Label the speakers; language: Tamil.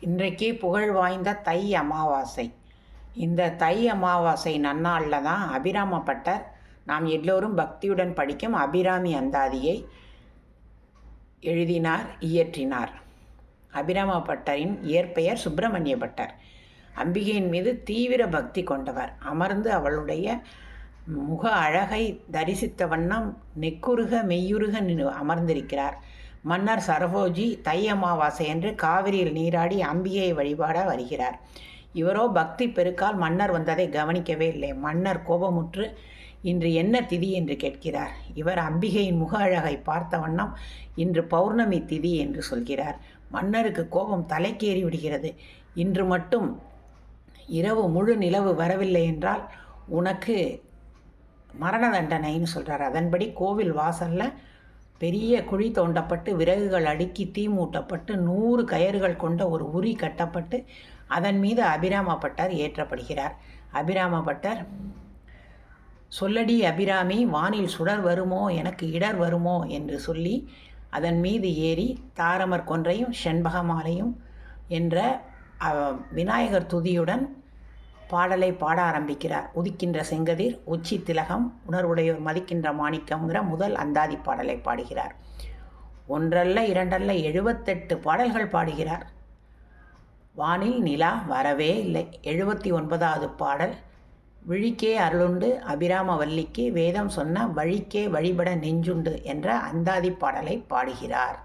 Speaker 1: இன்றைக்கு புகழ் வாய்ந்த தை அமாவாசை. இந்த தை அமாவாசை நன்னாளில் தான் அபிராமப்பட்டர் நாம் எல்லோரும் பக்தியுடன் படிக்கும் அபிராமி அந்தாதியை எழுதினார், இயற்றினார். அபிராமப்பட்டரின் இயற்பெயர் சுப்பிரமணிய பட்டர். அம்பிகையின் மீது தீவிர பக்தி கொண்டவர். அமர்ந்து அவளுடைய முக அழகை தரிசித்த வண்ணம் நெக்குருக மெய்யுருக அமர்ந்திருக்கிறார். மன்னர் சரபோஜி தை அமாவாசை என்று காவிரியில் நீராடி அம்பிகையை வழிபாட வருகிறார். இவரோ பக்தி பெருக்கால் மன்னர் வந்ததை கவனிக்கவே இல்லை. மன்னர் கோபமுற்று இன்று என்ன திதி என்று கேட்கிறார். இவர் அம்பிகையின் முக அழகை பார்த்த வண்ணம் இன்று பௌர்ணமி திதி என்று சொல்கிறார். மன்னருக்கு கோபம் தலைக்கேறி விடுகிறது. இன்று மட்டும் இரவு முழு நிலவு வரவில்லை என்றால் உனக்கு மரண தண்டனைன்னு சொல்கிறார். அதன்படி கோவில் வாசலில் பெரிய குழி தோண்டப்பட்டு விறகுகள் அடுக்கி தீ மூட்டப்பட்டு 100 கயறுகள் கொண்ட ஒரு உரி கட்டப்பட்டு அதன் மீது அபிராமப்பட்டர் ஏற்றப்படுகிறார். அபிராமப்பட்டர், சொல்லடி அபிராமி, வானில் சுடர் வருமோ, எனக்கு இடர் வருமோ என்று சொல்லி அதன் மீது ஏறி தாரமர் கொன்றையும் செண்பகமாலையும் என்ற விநாயகர் துதியுடன் பாடலை பாட ஆரம்பிக்கிறார். உதிக்கின்ற செங்கதிர், உச்சி திலகம், உணர்வுடையோர் மதிக்கின்ற மாணிக்கம்ங்கிற முதல் அந்தாதி பாடலை பாடுகிறார். ஒன்றல்ல இரண்டல்ல 78 பாடல்கள் பாடுகிறார். வானில் நிலா வரவே இல்லை. 79வது பாடல், விழிக்கே அருளுண்டு அபிராமவல்லிக்கு வேதம் சொன்ன வழிக்கே வழிபட நெஞ்சுண்டு என்ற அந்தாதி பாடலை பாடுகிறார்.